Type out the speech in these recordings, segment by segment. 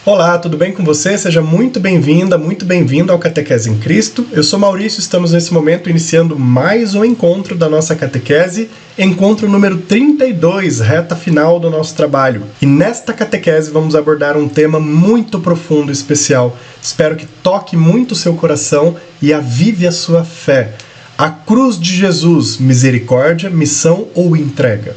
Olá, tudo bem com você? Seja muito bem-vinda, muito bem-vindo ao Catequese em Cristo. Eu sou Maurício, estamos nesse momento iniciando mais um encontro da nossa catequese, encontro número 32, reta final do nosso trabalho. E nesta catequese vamos abordar um tema muito profundo e especial. Espero que toque muito o seu coração e avive a sua fé. A cruz de Jesus, misericórdia, missão ou entrega?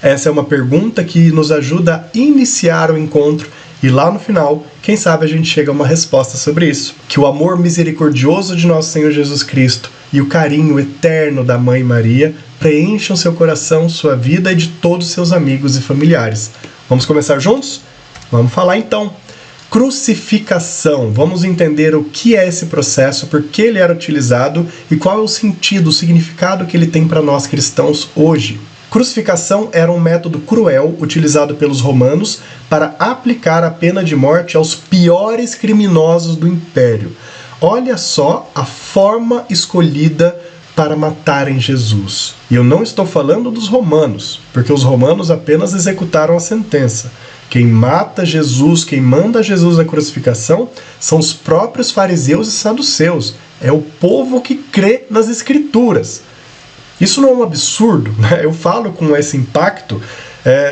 Essa é uma pergunta que nos ajuda a iniciar o encontro. E lá no final, quem sabe a gente chega a uma resposta sobre isso. Que o amor misericordioso de nosso Senhor Jesus Cristo e o carinho eterno da Mãe Maria preencham seu coração, sua vida e de todos os seus amigos e familiares. Vamos começar juntos? Vamos falar então. Crucificação. Vamos entender o que é esse processo, por que ele era utilizado e qual é o sentido, o significado que ele tem para nós cristãos hoje. Crucificação era um método cruel utilizado pelos romanos para aplicar a pena de morte aos piores criminosos do Império. Olha só a forma escolhida para matarem Jesus. E eu não estou falando dos romanos, porque os romanos apenas executaram a sentença. Quem mata Jesus, quem manda Jesus à crucificação, são os próprios fariseus e saduceus. É o povo que crê nas Escrituras. Isso não é um absurdo, né? Eu falo com esse impacto,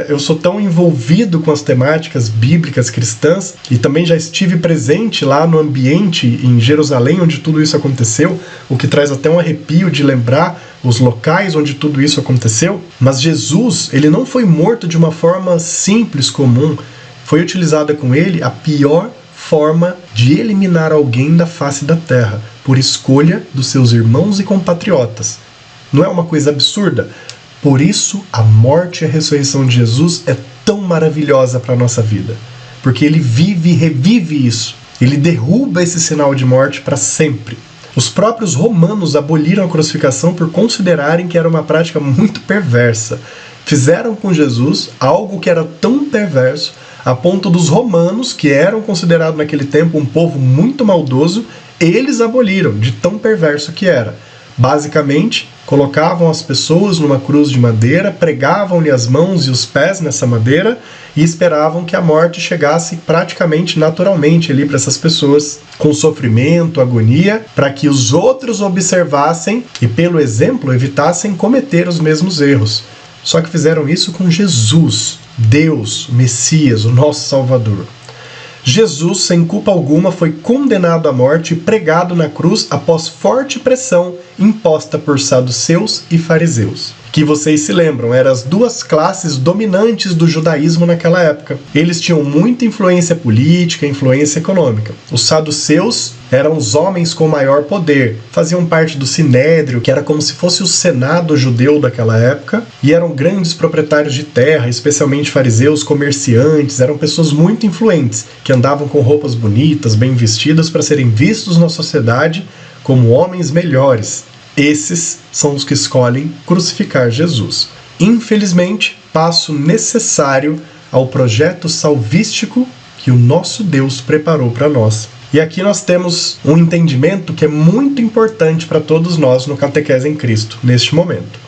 eu sou tão envolvido com as temáticas bíblicas cristãs e também já estive presente lá no ambiente em Jerusalém onde tudo isso aconteceu, o que traz até um arrepio de lembrar os locais onde tudo isso aconteceu. Mas Jesus, ele não foi morto de uma forma simples, comum. Foi utilizada com ele a pior forma de eliminar alguém da face da terra, por escolha dos seus irmãos e compatriotas. Não é uma coisa absurda? Por isso, a morte e a ressurreição de Jesus é tão maravilhosa para a nossa vida. Porque ele vive e revive isso. Ele derruba esse sinal de morte para sempre. Os próprios romanos aboliram a crucificação por considerarem que era uma prática muito perversa. Fizeram com Jesus algo que era tão perverso, a ponto dos romanos, que eram considerados naquele tempo um povo muito maldoso, eles aboliram, de tão perverso que era. Basicamente, colocavam as pessoas numa cruz de madeira, pregavam-lhe as mãos e os pés nessa madeira e esperavam que a morte chegasse praticamente naturalmente ali para essas pessoas, com sofrimento, agonia, para que os outros observassem e, pelo exemplo, evitassem cometer os mesmos erros. Só que fizeram isso com Jesus, Deus, o Messias, o nosso Salvador. Jesus, sem culpa alguma, foi condenado à morte e pregado na cruz após forte pressão imposta por saduceus e fariseus. Que vocês se lembram, eram as duas classes dominantes do judaísmo naquela época. Eles tinham muita influência política, influência econômica. Os saduceus eram os homens com maior poder, faziam parte do Sinédrio, que era como se fosse o Senado judeu daquela época, e eram grandes proprietários de terra, especialmente fariseus, comerciantes, eram pessoas muito influentes, que andavam com roupas bonitas, bem vestidas, para serem vistos na sociedade como homens melhores. Esses são os que escolhem crucificar Jesus. Infelizmente, passo necessário ao projeto salvístico que o nosso Deus preparou para nós. E aqui nós temos um entendimento que é muito importante para todos nós no Catequese em Cristo, neste momento.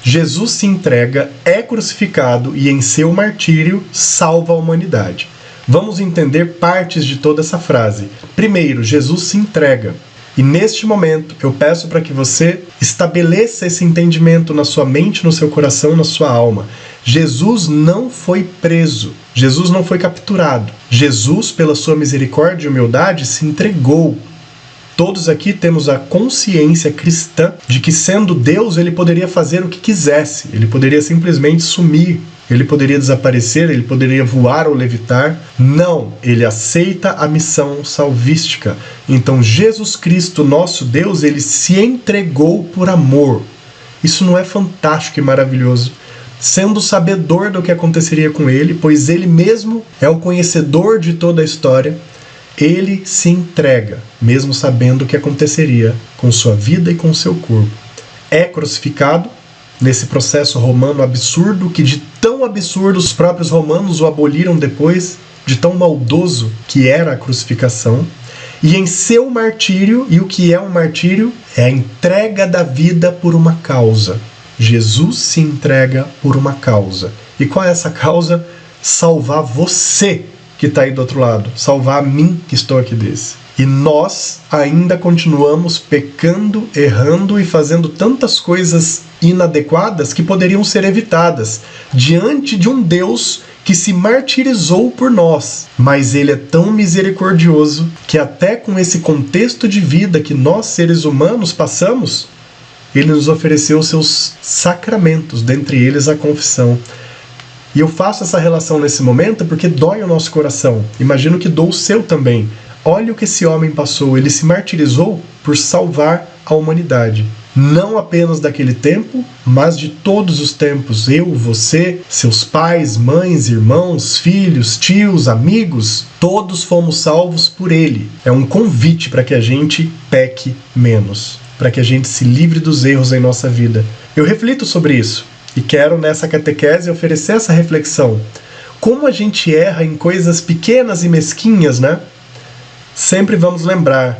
Jesus se entrega, é crucificado e em seu martírio salva a humanidade. Vamos entender partes de toda essa frase. Primeiro, Jesus se entrega. E neste momento, eu peço para que você estabeleça esse entendimento na sua mente, no seu coração, na sua alma. Jesus não foi preso. Jesus não foi capturado. Jesus, pela sua misericórdia e humildade, se entregou. Todos aqui temos a consciência cristã de que, sendo Deus, ele poderia fazer o que quisesse. Ele poderia simplesmente sumir. Ele poderia desaparecer, ele poderia voar ou levitar. Não, ele aceita a missão salvística. Então Jesus Cristo, nosso Deus, ele se entregou por amor. Isso não é fantástico e maravilhoso? Sendo sabedor do que aconteceria com ele, pois ele mesmo é o conhecedor de toda a história, ele se entrega, mesmo sabendo o que aconteceria com sua vida e com seu corpo. É crucificado, nesse processo romano absurdo, que de tão absurdo os próprios romanos o aboliram depois, de tão maldoso que era a crucificação, e em seu martírio, e o que é um martírio? É a entrega da vida por uma causa. Jesus se entrega por uma causa. E qual é essa causa? Salvar você que está aí do outro lado, salvar a mim que estou aqui desse. E nós ainda continuamos pecando, errando e fazendo tantas coisas inadequadas que poderiam ser evitadas diante de um Deus que se martirizou por nós. Mas Ele é tão misericordioso que até com esse contexto de vida que nós seres humanos passamos, Ele nos ofereceu os seus sacramentos, dentre eles a confissão. E eu faço essa relação nesse momento porque dói o nosso coração. Imagino que dou o seu também. Olha o que esse homem passou. Ele se martirizou por salvar a humanidade. Não apenas daquele tempo, mas de todos os tempos. Eu, você, seus pais, mães, irmãos, filhos, tios, amigos, todos fomos salvos por Ele. É um convite para que a gente peque menos, para que a gente se livre dos erros em nossa vida. Eu reflito sobre isso e quero nessa catequese oferecer essa reflexão. Como a gente erra em coisas pequenas e mesquinhas, né? Sempre vamos lembrar,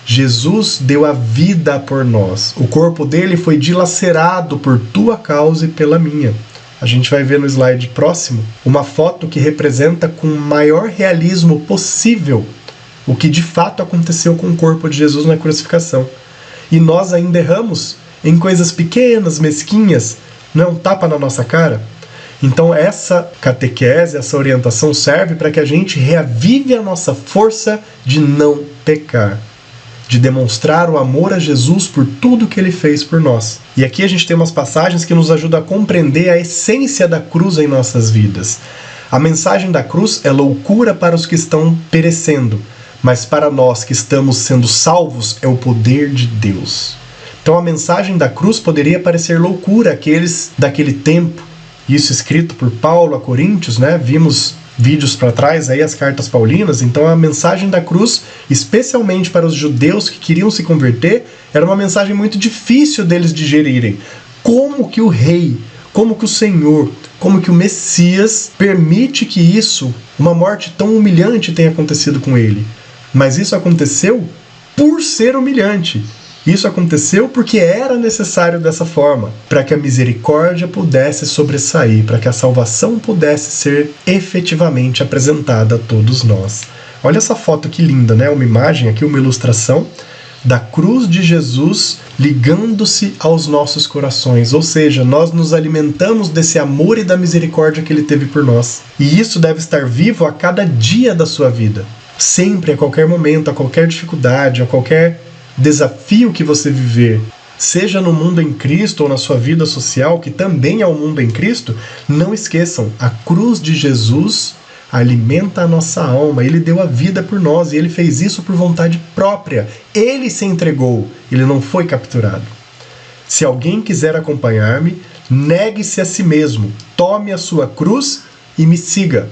Jesus deu a vida por nós. O corpo dele foi dilacerado por tua causa e pela minha. A gente vai ver no slide próximo uma foto que representa com o maior realismo possível o que de fato aconteceu com o corpo de Jesus na crucificação. E nós ainda erramos em coisas pequenas, mesquinhas, não é um tapa na nossa cara? Então essa catequese, essa orientação serve para que a gente reavive a nossa força de não pecar, de demonstrar o amor a Jesus por tudo que Ele fez por nós. E aqui a gente tem umas passagens que nos ajudam a compreender a essência da cruz em nossas vidas. A mensagem da cruz é loucura para os que estão perecendo, mas para nós que estamos sendo salvos é o poder de Deus. Então a mensagem da cruz poderia parecer loucura àqueles daquele tempo, isso escrito por Paulo a Coríntios, né? Vimos vídeos para trás aí as cartas paulinas. Então a mensagem da cruz, especialmente para os judeus que queriam se converter, era uma mensagem muito difícil deles digerirem. Como que o rei, como que o Senhor, como que o Messias permite que isso, uma morte tão humilhante, tenha acontecido com ele? Mas isso aconteceu por ser humilhante. Isso aconteceu porque era necessário dessa forma, para que a misericórdia pudesse sobressair, para que a salvação pudesse ser efetivamente apresentada a todos nós. Olha essa foto que linda, né? Uma imagem aqui, uma ilustração da cruz de Jesus ligando-se aos nossos corações, ou seja, nós nos alimentamos desse amor e da misericórdia que Ele teve por nós. E isso deve estar vivo a cada dia da sua vida. Sempre, a qualquer momento, a qualquer dificuldade, a qualquer desafio que você viver, seja no mundo em Cristo ou na sua vida social, que também é o mundo em Cristo, não esqueçam, a cruz de Jesus alimenta a nossa alma. Ele deu a vida por nós e Ele fez isso por vontade própria. Ele se entregou, Ele não foi capturado. Se alguém quiser acompanhar-me, negue-se a si mesmo, tome a sua cruz e me siga.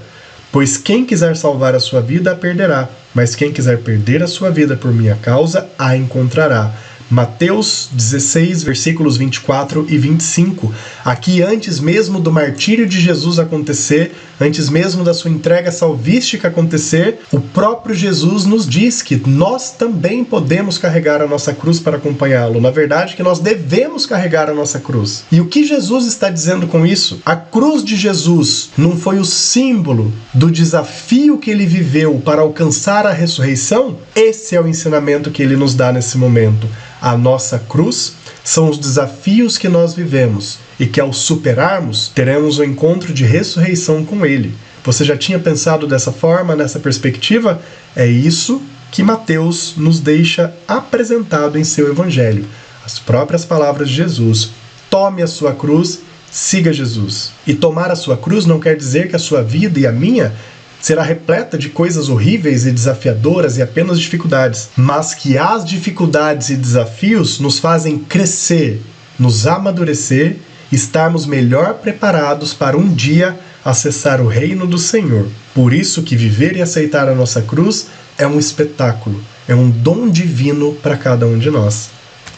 Pois quem quiser salvar a sua vida a perderá, mas quem quiser perder a sua vida por minha causa a encontrará. Mateus 16, versículos 24 e 25. Aqui, antes mesmo do martírio de Jesus acontecer, antes mesmo da sua entrega salvífica acontecer, o próprio Jesus nos diz que nós também podemos carregar a nossa cruz para acompanhá-lo. Na verdade, que nós devemos carregar a nossa cruz. E o que Jesus está dizendo com isso? A cruz de Jesus não foi o símbolo do desafio que Ele viveu para alcançar a ressurreição? Esse é o ensinamento que Ele nos dá nesse momento. A nossa cruz são os desafios que nós vivemos e que ao superarmos, teremos um encontro de ressurreição com Ele. Você já tinha pensado dessa forma, nessa perspectiva? É isso que Mateus nos deixa apresentado em seu Evangelho. As próprias palavras de Jesus. Tome a sua cruz, siga Jesus. E tomar a sua cruz não quer dizer que a sua vida e a minha será repleta de coisas horríveis e desafiadoras e apenas dificuldades, mas que as dificuldades e desafios nos fazem crescer, nos amadurecer, estarmos melhor preparados para um dia acessar o reino do Senhor. Por isso que viver e aceitar a nossa cruz é um espetáculo, é um dom divino para cada um de nós.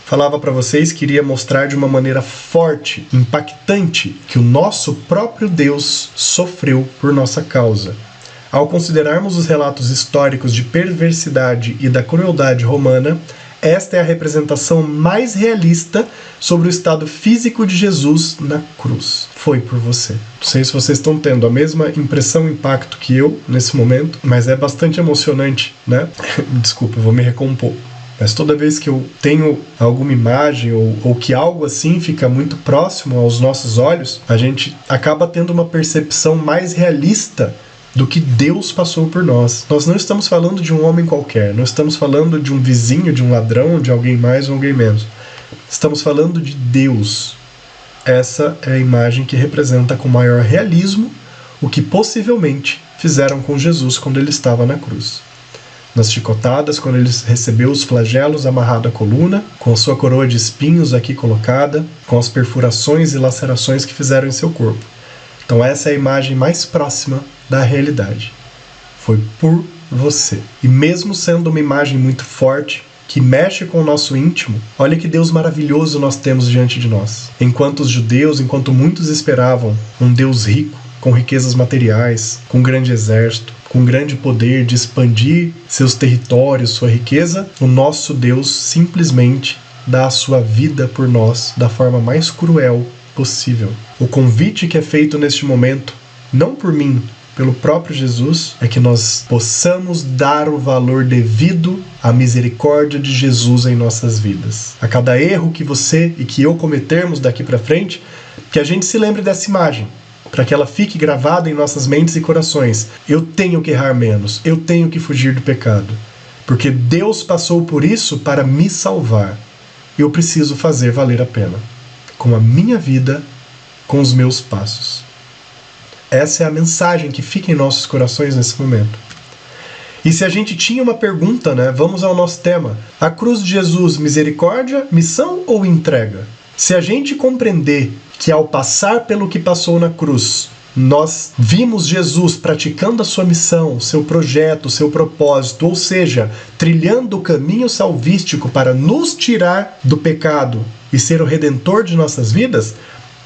Falava para vocês que iria mostrar de uma maneira forte, impactante, que o nosso próprio Deus sofreu por nossa causa. Ao considerarmos os relatos históricos de perversidade e da crueldade romana, Esta é a representação mais realista sobre o estado físico de Jesus na cruz. Foi por você. Não sei se vocês estão tendo a mesma impressão, impacto que eu nesse momento, mas é bastante emocionante, né? Desculpa, eu vou me recompor. Mas toda vez que eu tenho alguma imagem ou que algo assim fica muito próximo aos nossos olhos, a gente acaba tendo uma percepção mais realista do que Deus passou por nós. Nós não estamos falando de um homem qualquer, não estamos falando de um vizinho, de um ladrão, de alguém mais ou alguém menos. Estamos falando de Deus. Essa é a imagem que representa com maior realismo o que possivelmente fizeram com Jesus quando ele estava na cruz. Nas chicotadas, quando ele recebeu os flagelos amarrado à coluna, com a sua coroa de espinhos aqui colocada, com as perfurações e lacerações que fizeram em seu corpo. Então essa é a imagem mais próxima da realidade. Foi por você. E mesmo sendo uma imagem muito forte, que mexe com o nosso íntimo, olha que Deus maravilhoso nós temos diante de nós. Enquanto os judeus, enquanto muitos esperavam um Deus rico, com riquezas materiais, com um grande exército, com grande poder de expandir seus territórios, sua riqueza, o nosso Deus simplesmente dá a sua vida por nós da forma mais cruel possível. O convite que é feito neste momento, não por mim, pelo próprio Jesus, é que nós possamos dar o valor devido à misericórdia de Jesus em nossas vidas. A cada erro que você e que eu cometermos daqui para frente, que a gente se lembre dessa imagem, para que ela fique gravada em nossas mentes e corações. Eu tenho que errar menos, eu tenho que fugir do pecado, porque Deus passou por isso para me salvar. Eu preciso fazer valer a pena, com a minha vida, com os meus passos. Essa é a mensagem que fica em nossos corações nesse momento. E se a gente tinha uma pergunta, né? Vamos ao nosso tema. A cruz de Jesus, misericórdia, missão ou entrega? Se a gente compreender que ao passar pelo que passou na cruz, nós vimos Jesus praticando a sua missão, seu projeto, seu propósito, ou seja, trilhando o caminho salvístico para nos tirar do pecado e ser o redentor de nossas vidas,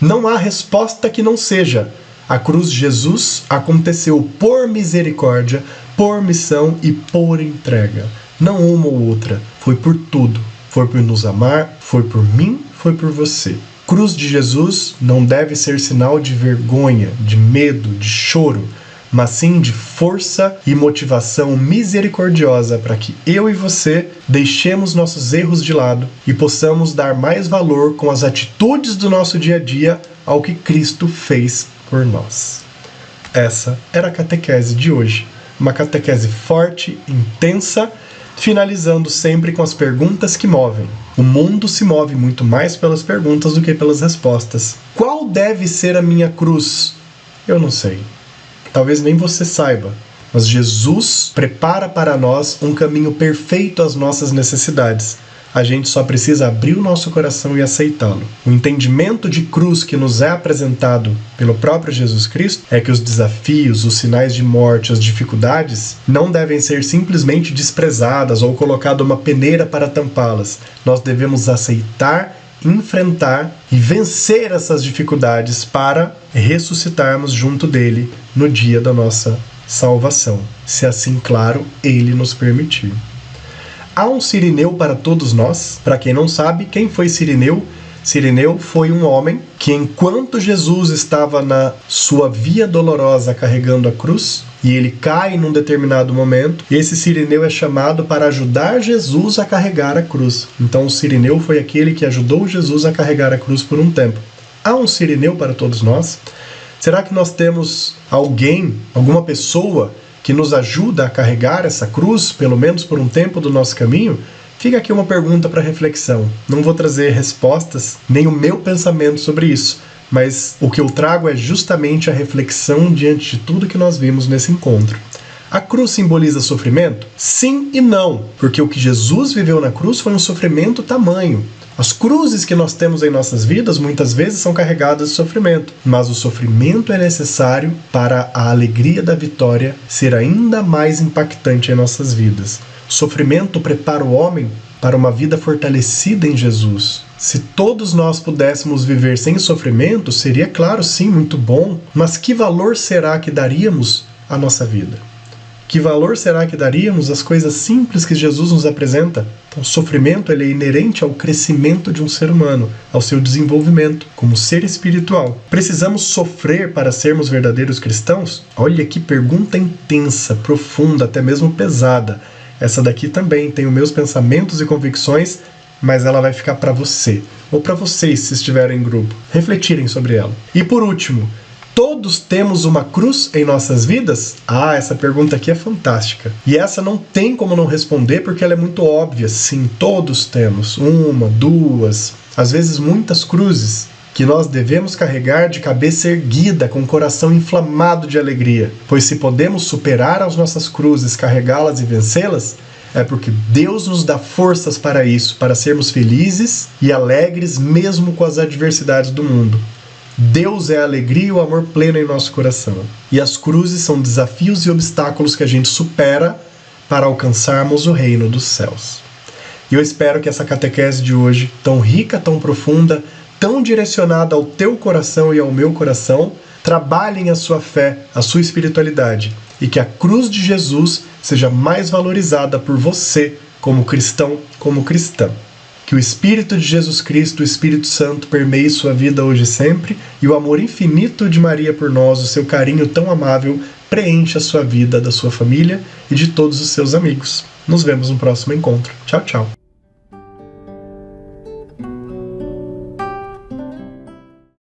não há resposta que não seja: a cruz de Jesus aconteceu por misericórdia, por missão e por entrega. Não uma ou outra, foi por tudo. Foi por nos amar, foi por mim, foi por você. Cruz de Jesus não deve ser sinal de vergonha, de medo, de choro, mas sim de força e motivação misericordiosa para que eu e você deixemos nossos erros de lado e possamos dar mais valor com as atitudes do nosso dia a dia ao que Cristo fez por nós. Essa era a catequese de hoje. Uma catequese forte, intensa, finalizando sempre com as perguntas que movem. O mundo se move muito mais pelas perguntas do que pelas respostas. Qual deve ser a minha cruz? Eu não sei. Talvez nem você saiba. Mas Jesus prepara para nós um caminho perfeito às nossas necessidades. A gente só precisa abrir o nosso coração e aceitá-lo. O entendimento de cruz que nos é apresentado pelo próprio Jesus Cristo é que os desafios, os sinais de morte, as dificuldades não devem ser simplesmente desprezadas ou colocada uma peneira para tampá-las. Nós devemos aceitar, enfrentar e vencer essas dificuldades para ressuscitarmos junto dele no dia da nossa salvação, se assim, claro, ele nos permitir. Há um Cirineu para todos nós. Para quem não sabe, quem foi Cirineu? Cirineu foi um homem que, enquanto Jesus estava na sua via dolorosa carregando a cruz, e ele cai num determinado momento, esse Cirineu é chamado para ajudar Jesus a carregar a cruz. Então o Cirineu foi aquele que ajudou Jesus a carregar a cruz por um tempo. Há um Cirineu para todos nós? Será que nós temos alguém, alguma pessoa que nos ajuda a carregar essa cruz, pelo menos por um tempo do nosso caminho? Fica aqui uma pergunta para reflexão. Não vou trazer respostas, nem o meu pensamento sobre isso, mas o que eu trago é justamente a reflexão diante de tudo que nós vimos nesse encontro. A cruz simboliza sofrimento? Sim e não, porque o que Jesus viveu na cruz foi um sofrimento tamanho. As cruzes que nós temos em nossas vidas muitas vezes são carregadas de sofrimento, mas o sofrimento é necessário para a alegria da vitória ser ainda mais impactante em nossas vidas. O sofrimento prepara o homem para uma vida fortalecida em Jesus. Se todos nós pudéssemos viver sem sofrimento, seria, claro, sim, muito bom, mas que valor será que daríamos à nossa vida? Que valor será que daríamos às coisas simples que Jesus nos apresenta? Então, o sofrimento ele é inerente ao crescimento de um ser humano, ao seu desenvolvimento como ser espiritual. Precisamos sofrer para sermos verdadeiros cristãos? Olha que pergunta intensa, profunda, até mesmo pesada. Essa daqui também tem os meus pensamentos e convicções, mas ela vai ficar para você, ou para vocês se estiverem em grupo, refletirem sobre ela. E por último, todos temos uma cruz em nossas vidas? Essa pergunta aqui é fantástica. E essa não tem como não responder porque ela é muito óbvia. Sim, todos temos. Uma, duas, às vezes muitas cruzes que nós devemos carregar de cabeça erguida, com o coração inflamado de alegria. Pois se podemos superar as nossas cruzes, carregá-las e vencê-las, é porque Deus nos dá forças para isso, para sermos felizes e alegres mesmo com as adversidades do mundo. Deus é a alegria e o amor pleno em nosso coração. E as cruzes são desafios e obstáculos que a gente supera para alcançarmos o reino dos céus. E eu espero que essa catequese de hoje, tão rica, tão profunda, tão direcionada ao teu coração e ao meu coração, trabalhem a sua fé, a sua espiritualidade, e que a cruz de Jesus seja mais valorizada por você como cristão, como cristã. Que o Espírito de Jesus Cristo, o Espírito Santo, permeie sua vida hoje e sempre, e o amor infinito de Maria por nós, o seu carinho tão amável, preencha a sua vida, da sua família e de todos os seus amigos. Nos vemos no próximo encontro. Tchau, tchau.